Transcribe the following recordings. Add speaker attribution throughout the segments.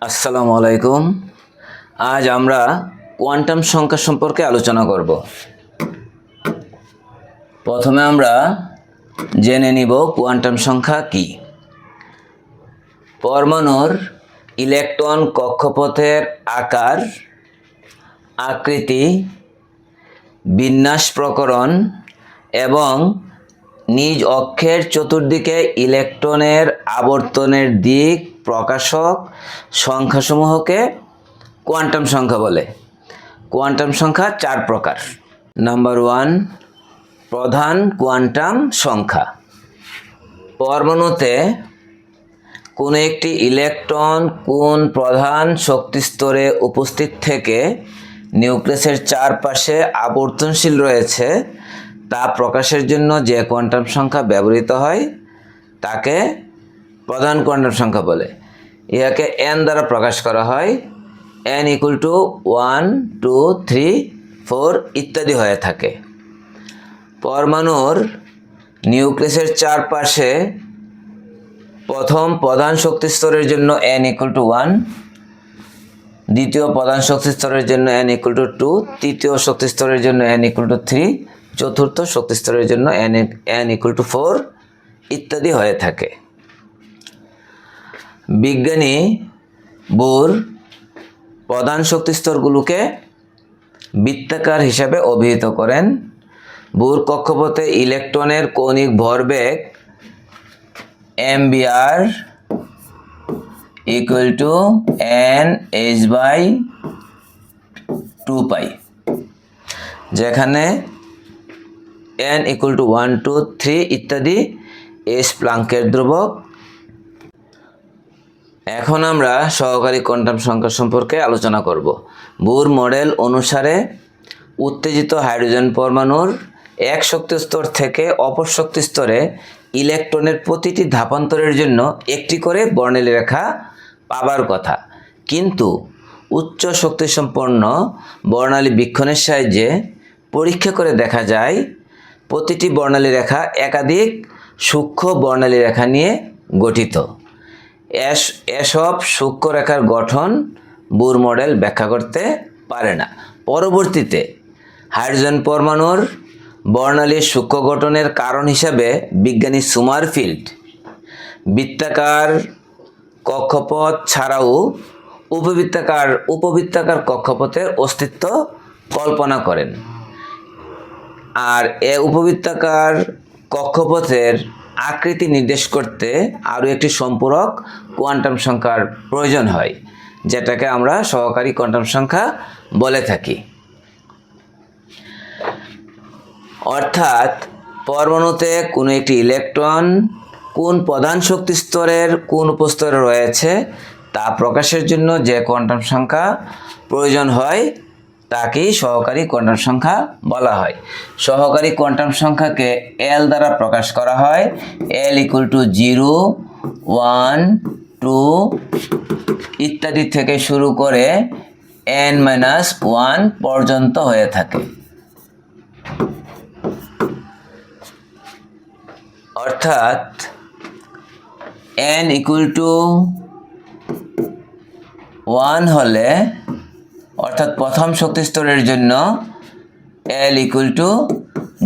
Speaker 1: আসসালামু আলাইকুম। আজ আমরা কোয়ান্টাম সংখ্যা সম্পর্কে আলোচনা করব। প্রথমে আমরা জেনে নিব কোয়ান্টাম সংখ্যা কি। পরমাণুর ইলেকট্রন কক্ষপথের আকার, আকৃতি, বিন্যাস প্রকরণ এবং নিজ অক্ষের চতুর্দিকে ইলেকট্রনের আবর্তনের দিক প্রকাশক সংখ্যাসমূহকে কোয়ান্টাম সংখ্যা বলে। কোয়ান্টাম সংখ্যা 4 প্রকার। নাম্বার 1, প্রধান কোয়ান্টাম সংখ্যা। পরমাণুতে কোনো একটি ইলেকট্রন কোন প্রধান শক্তিস্তরে উপস্থিত থেকে নিউক্লিয়াসের চারপাশে আবর্তনশীল রয়েছে তা প্রকাশের জন্য যে কোয়ান্টাম সংখ্যা ব্যবহৃত হয় তাকে প্রধান কোয়ান্টাম সংখ্যা বলে। ইহাকে n দ্বারা প্রকাশ করা হয়। n = 1, 2, 3, 4 ইত্যাদি হয়ে থাকে। পরমাণুর নিউক্লিয়াসের চারপাশে প্রথম প্রধান শক্তিস্তরের জন্য n = 1, দ্বিতীয় প্রধান শক্তিস্তরের জন্য n = 2, তৃতীয় শক্তিস্তরের জন্য n = 3, চতুর্থ শক্তিস্তরের জন্য n = 4 ইত্যাদি হয়ে থাকে। বিজ্ঞানী বোর প্রধান শক্তিস্তরগুলোকে বৃত্তাকার হিসাবে অভিহিত করেন। বোর কক্ষপথে ইলেকট্রনের কৌণিক ভরবেগ mvr = nh/2π, যেখানে n = 1, 2, 3 ইত্যাদি s প্লাঙ্কের ধ্রুবক। এখন আমরা সহকারী কোয়ান্টাম সংখ্যা সম্পর্কে আলোচনা করব। বোর মডেল অনুসারে উত্তেজিত হাইড্রোজেন পরমাণুর এক শক্তি স্তর থেকে অপর শক্তি স্তরে ইলেকট্রনের প্রতিটি ধাপান্তরের জন্য একটি করে বর্ণালী রেখা পাবার কথা, কিন্তু উচ্চ শক্তিসম্পন্ন বর্ণালী বীক্ষণের সাহায্যে পরীক্ষা করে দেখা যায় প্রতিটি বর্ণালী রেখা একাধিক সূক্ষ্ম বর্ণালী রেখা নিয়ে গঠিত। এসব সূক্ষ্ম রেখার গঠন বোর মডেল ব্যাখ্যা করতে পারে না। পরবর্তীতে হাইড্রোজেন পরমাণুর বর্ণালীর সূক্ষ্ম গঠনের কারণ হিসাবে বিজ্ঞানী সুমারফিল্ড বৃত্তাকার কক্ষপথ ছাড়াও উপবৃত্তাকার কক্ষপথের অস্তিত্ব কল্পনা করেন। আর এ উপবৃত্তাকার কক্ষপথের আকৃতি নির্দেশ করতে আরও একটি সম্পূরক কোয়ান্টাম সংখ্যার প্রয়োজন হয়, যেটাকে আমরা সহকারী কোয়ান্টাম সংখ্যা বলে থাকি। অর্থাৎ পরমাণুতে কোনো একটি ইলেকট্রন কোন প্রধান শক্তি স্তরের কোন উপস্তরে রয়েছে তা প্রকাশের জন্য যে কোয়ান্টাম সংখ্যা প্রয়োজন হয় তাকেই সহকারী কোয়ান্টাম সংখ্যা বলা হয়। সহকারী কোয়ান্টাম সংখ্যাকে L দ্বারা প্রকাশ করা হয়। L = 0, 1, 2 ইত্যাদি থেকে শুরু করে n-1 পর্যন্ত হয়ে থাকে। অর্থাৎ n = 1 হলে, অর্থাৎ প্রথম শক্তি স্তরের জন্য L =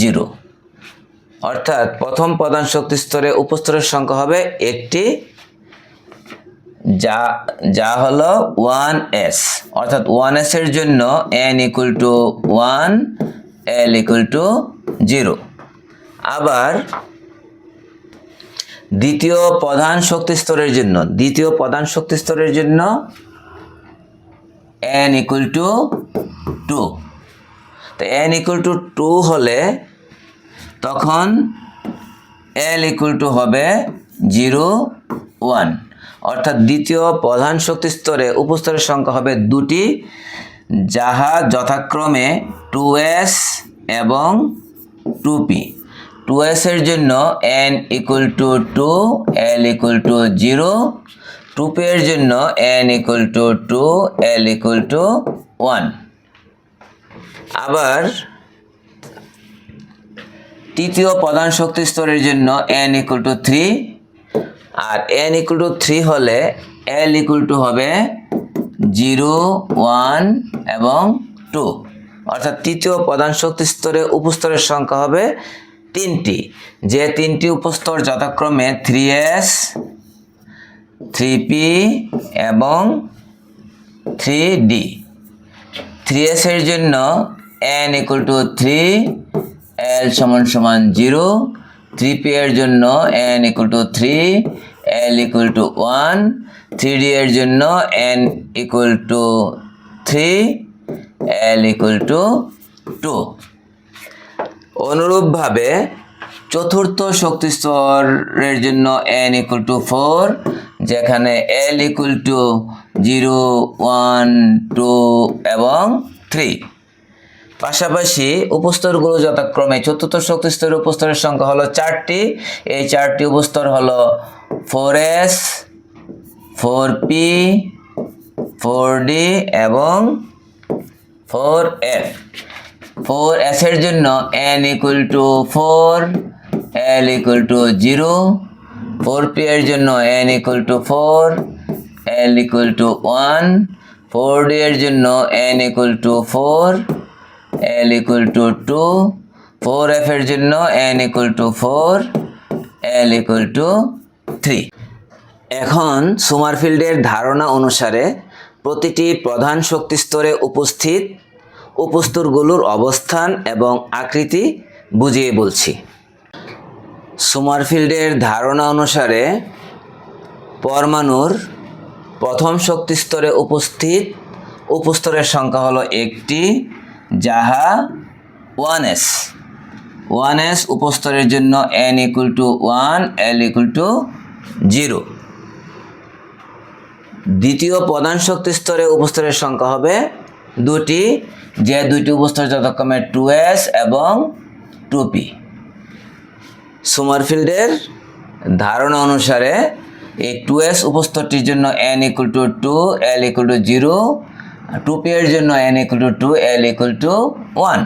Speaker 1: 0, অর্থাৎ প্রথম প্রধান শক্তি স্তরে উপস্তরের সংখ্যা হবে একটি, যা হলো 1s, অর্থাৎ 1s এর জন্য n = 1, L = 0। আবার দ্বিতীয় প্রধান শক্তি স্তরের জন্য n = 2। তো n = 2 হলে তখন L = হবে 0, 1, অর্থাৎ দ্বিতীয় প্রধান শক্তি স্তরে উপস্তরের সংখ্যা হবে দুটি, যাহা যথাক্রমে 2s এবং 2p। 2s এর জন্য n = 2, L = 0, 2p এর জন্য n = 2, L = 1। আবার তৃতীয় প্রধান শক্তি স্তরের জন্য n = 3, আর n = 3 হলে L = হবে 0, 1 এবং 2, অর্থাৎ তৃতীয় প্রধান শক্তি স্তরে উপস্তরের সংখ্যা হবে 3টি, যে 3টি উপস্তর যথাক্রমে 3s, 3p এবং 3d। 3s এর জন্য n = 3, l = 0, 3p এর জন্য n = 3, l = 1, 3d এর জন্য n = 3, l = 2। অনুরূপভাবে চতুর্থ শক্তি স্তরের জন্য n = 4, যেখানে l = 0, 1, 2 এবং 3। পাশাপাশি উপস্তরগুলো যথাক্রমে চতুর্থ শক্তি স্তরের উপস্তরের সংখ্যা হলো 4টি। এই 4টি উপস্তর হলো 4s, 4p, 4d এবং 4f। 4s এর জন্য n = 4, l = 0, 4p এর জন্য n = 4, l = 1, 4d এর জন্য n = 4, l = 2, 4f এর জন্য n = 4, l = 3। এখন সোমারফিল্ডের ধারণা অনুসারে প্রতিটি প্রধান শক্তি স্তরে উপস্থিত উপস্তরগুলোর অবস্থান এবং আকৃতি বুঝিয়ে বলছি। সোমারফিল্ডের ধারণা অনুসারে পরমাণুর প্রথম শক্তি স্তরে উপস্থিত উপস্তরের সংখ্যা হলো 1টি, যাহা 1s। 1s উপস্তরের জন্য n = 1, l = 0। দ্বিতীয় প্রধান শক্তি স্তরে উপস্তরের সংখ্যা হবে 2টি, যে 2টি উপস্তর যথাক্রমে 2s এবং 2p। সোমারফিল্ডের ধারণা অনুসারে এই 2s উপস্তরটির জন্য n = 2, l = 0, 2p এর জন্য n = 2, l = 1।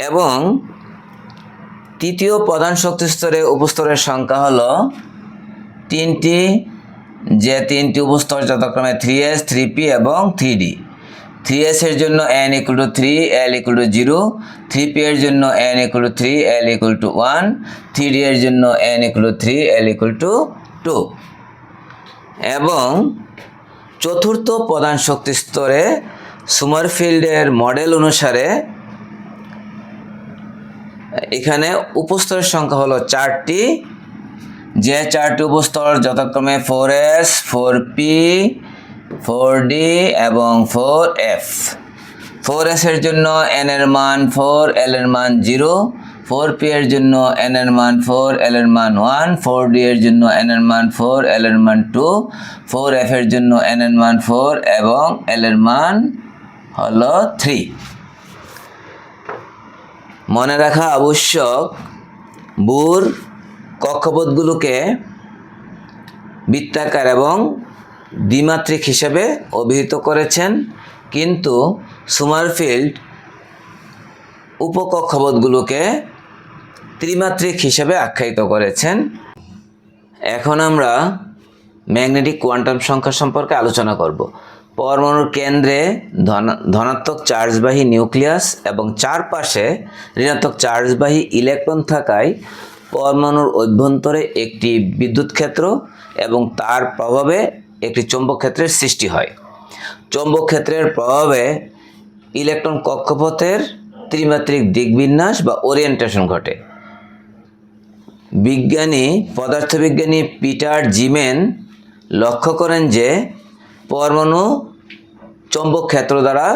Speaker 1: এবং তৃতীয় প্রধান শক্তি স্তরে উপস্তরের সংখ্যা হলো 3টি, যে 3টি উপস্তর যথাক্রমে 3s, 3p এবং 3d। 3s এর জন্য n = 3, l = 0, 3p এর জন্য n = 3, l = 1, 3d এর জন্য n = 3, l = 2। এবং চতুর্থ প্রধান শক্তি স্তরে সোমারফিল্ডের মডেল অনুসারে এখানে উপস্তরের সংখ্যা হলো 4টি, যে 4টি উপস্তর যথাক্রমে 4s, 4p, 4d এবং 4f। 4s এর জন্য n এর মান 4, l এর মান 0, 4p এর জন্য n এর মান 4, l এর মান 1, 4d এর জন্য n এর মান 4, l এর মান 2, 4f এর জন্য n এর মান 4 এবং l এর মান হলো 3। মনে রাখা আবশ্যক, বুর কক্ষপথগুলোকে বৃত্তাকার এবং দ্বিমাত্রিক হিসেবে অভিহিত করেছেন, কিন্তু সোমারফিল্ড উপকক্ষপথগুলোকে ত্রিমাত্রিক হিসেবে আখ্যায়িত করেছেন। এখন আমরা ম্যাগনেটিক কোয়ান্টাম সংখ্যা সম্পর্কে আলোচনা করব। পরমাণুর কেন্দ্রে ধনাত্মক চার্জবাহী নিউক্লিয়াস এবং চারপাশে ঋণাত্মক চার্জবাহী ইলেকট্রন থাকায় পরমাণুর অভ্যন্তরে একটি বিদ্যুৎ ক্ষেত্র এবং তার প্রভাবে একটি চৌম্বক ক্ষেত্রের সৃষ্টি হয়। চৌম্বক ক্ষেত্রের প্রভাবে ইলেকট্রন কক্ষপথের ত্রিমাত্রিক দিকবিন্যাস বা ওরিয়েন্টেশন ঘটে। পদার্থবিজ্ঞানী পিটার জিমেন লক্ষ্য করেন যে পরমাণু চৌম্বক ক্ষেত্র দ্বারা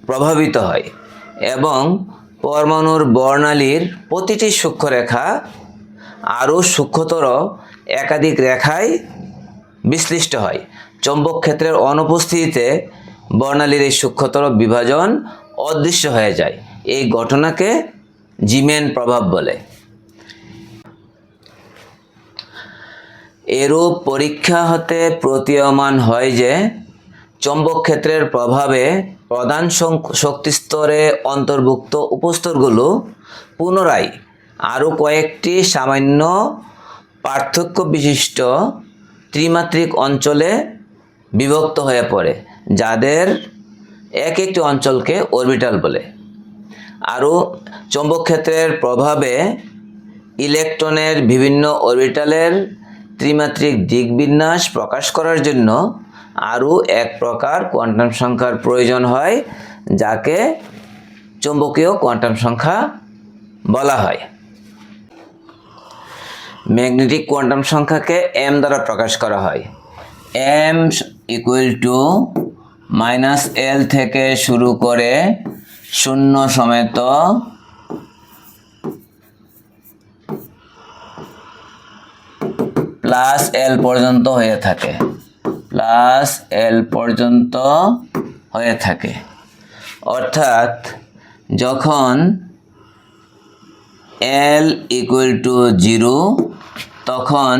Speaker 1: প্রভাবিত হয় এবং পরমাণুর বর্ণালীর প্রতিটি সূক্ষ্মরেখা আরও সূক্ষ্মতর একাধিক রেখায় বিশ্লিষ্ট হয়। চৌম্বক ক্ষেত্রের অনুপস্থিতিতে বর্ণালীর এই সূক্ষ্মতর বিভাজন অদৃশ্য হয়ে যায়। এই ঘটনাকে জিমেন প্রভাব বলে। এরূপ পরীক্ষা হতে প্রতীয়মান হয় যে চৌম্বক ক্ষেত্রের প্রভাবে প্রধান শক্তি স্তরে অন্তর্ভুক্ত উপস্তরগুলো পুনরায় আরও কয়েকটি সামান্য পার্থক্য বিশিষ্ট ত্রিমাত্রিক অঞ্চলে বিভক্ত হয়ে পড়ে, যাদের এক একটি অঞ্চলকে অরবিটাল বলে। আরও চৌম্বক ক্ষেত্রের প্রভাবে ইলেকট্রনের বিভিন্ন অরবিটালের ত্রিমাত্রিক দিকবিন্যাস প্রকাশ করার জন্য আরও এক প্রকার কোয়ান্টাম সংখ্যার প্রয়োজন হয়, যাকে চৌম্বকীয় কোয়ান্টাম সংখ্যা বলা হয়। ম্যাগনেটিক কোয়ান্টাম সংখ্যাকে m দ্বারা প্রকাশ করা হয়। m = -L থেকে শুরু করে 0 সমেত +L পর্যন্ত হয়ে থাকে, অর্থাৎ যখন L = 0 তখন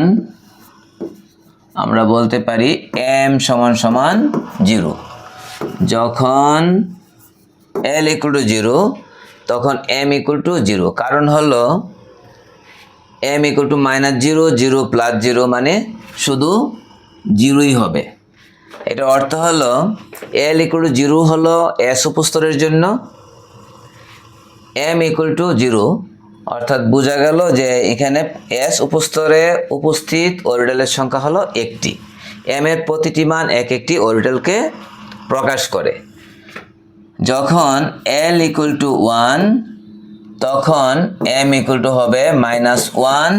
Speaker 1: আমরা বলতে পারি m = 0। যখন L = 0 তখন m = 0, কারণ হলো m = -0, 0 + 0 মানে শুধু 0ই হবে। এটার অর্থ হলো L = 0 হলো s উপস্তরের জন্য, m = 0, অর্থাৎ বোঝা গেল যে এখানে s উপস্তরে উপস্থিত অরবিটালের সংখ্যা হলো একটি। m এর প্রতিটি মান এক একটি অরবিটালকে প্রকাশ করে। যখন L = 1 তখন m হবে -1,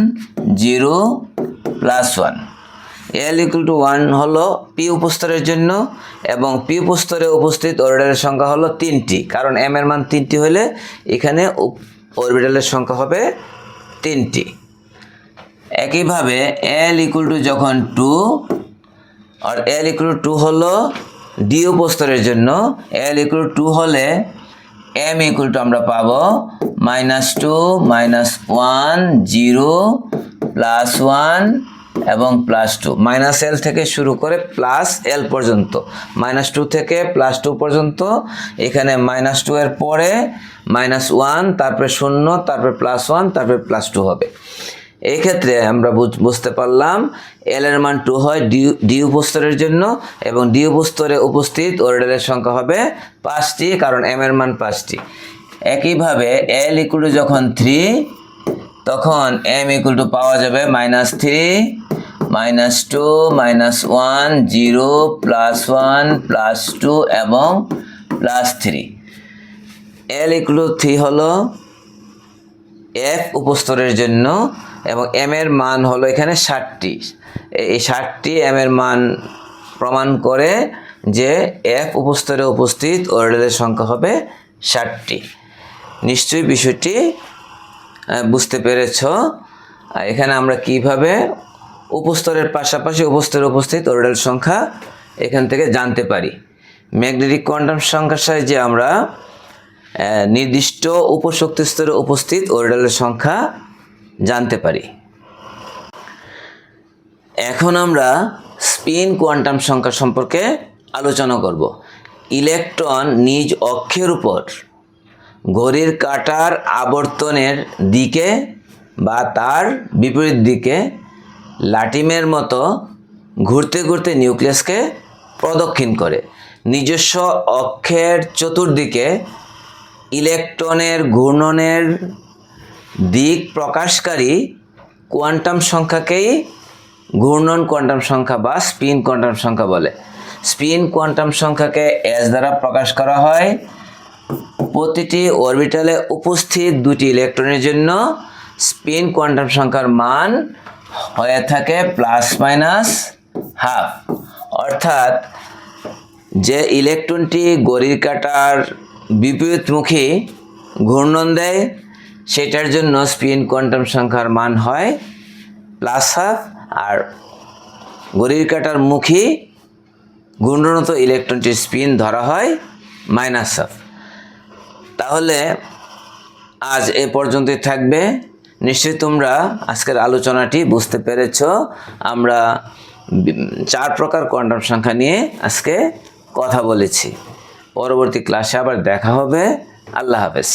Speaker 1: 0, +1। L = 1 হলো p উপস্তরের জন্য এবং p উপস্তরে উপস্থিত অরবিটালের সংখ্যা হলো 3টি, কারণ m এর মান 3টি হলে এখানে অরবিটালের সংখ্যা হবে 3টি। একইভাবে L যখন 2, আর L = 2 হলো d উপস্তরের জন্য, L = 2 হলে m আমরা পাবো -2, -1, 0, +1 এবং +2। -L থেকে শুরু করে +L পর্যন্ত, -2 থেকে +2 পর্যন্ত। এখানে -2 এর পরে -1, তারপরে 0, তারপরে +1, তারপরে +2 হবে। এই ক্ষেত্রে আমরা বুঝতে পারলাম L এর মান 2 হয় d উপস্তরের জন্য এবং d উপস্তরে উপস্থিত অরবিটালের সংখ্যা হবে 5টি, কারণ m এর মান 5টি। একইভাবে L = যখন 3 তখন m পাওয়া যাবে -3, -2, -1, 0, +1, +2 এবং +3। L = 3 হলো f উপস্তরের জন্য এবং m এর মান হলো এখানে 60টি। এই 60টি m এর মান প্রমাণ করে যে f উপস্তরে উপস্থিত অরবিটালের সংখ্যা হবে 60টি। নিশ্চয়ই বিষয়টি বুঝতে পেরেছ। এখানে আমরা কিভাবে উপস্তরের পাশাপাশি উপস্তরে উপস্থিত অরবিটাল সংখ্যা এখান থেকে জানতে পারি। ম্যাগনেটিক কোয়ান্টাম সংখ্যার সাহায্যে আমরা নির্দিষ্ট উপশক্তি স্তরে উপস্থিত অরবিটালের সংখ্যা জানতে পারি। এখন আমরা স্পিন কোয়ান্টাম সংখ্যা সম্পর্কে আলোচনা করব। ইলেকট্রন নিজ অক্ষের উপর ঘড়ির কাঁটার আবর্তনের দিকে বা তার বিপরীত দিকে লাটিমের মতো ঘুরতে ঘুরতে নিউক্লিয়াসকে প্রদক্ষিণ করে। নিজস্ব অক্ষের চতুর্দিকে ইলেকট্রনের ঘূর্ণনের দিক প্রকাশকারী কোয়ান্টাম সংখ্যাকেই ঘূর্ণন কোয়ান্টাম সংখ্যা বা স্পিন কোয়ান্টাম সংখ্যা বলে। স্পিন কোয়ান্টাম সংখ্যাকে s দ্বারা প্রকাশ করা হয়। প্রতিটি অরবিটালে উপস্থিত দুটি ইলেকট্রনের জন্য স্পিন কোয়ান্টাম সংখ্যার মান হয়ে থাকে ±½ অর্থাৎ যে ইলেকট্রনটি ঘড়ির কাঁটার বিপরীতমুখী ঘূর্ণন দেয় সেটার জন্য স্পিন কোয়ান্টাম সংখ্যার মান হয় +½ আর ঘড়ির কাঁটার মুখী ঘূর্ণনত ইলেকট্রনটির স্পিন ধরা হয় -½ তাহলে আজ এ পর্যন্তই থাকবে। নিশ্চয়ই তোমরা আজকের আলোচনাটি বুঝতে পেরেছ। আমরা 4 প্রকার কোয়ান্টাম সংখ্যা নিয়ে আজকে কথা বলেছি। পরবর্তী ক্লাসে আবার দেখা হবে। আল্লাহ হাফেজ।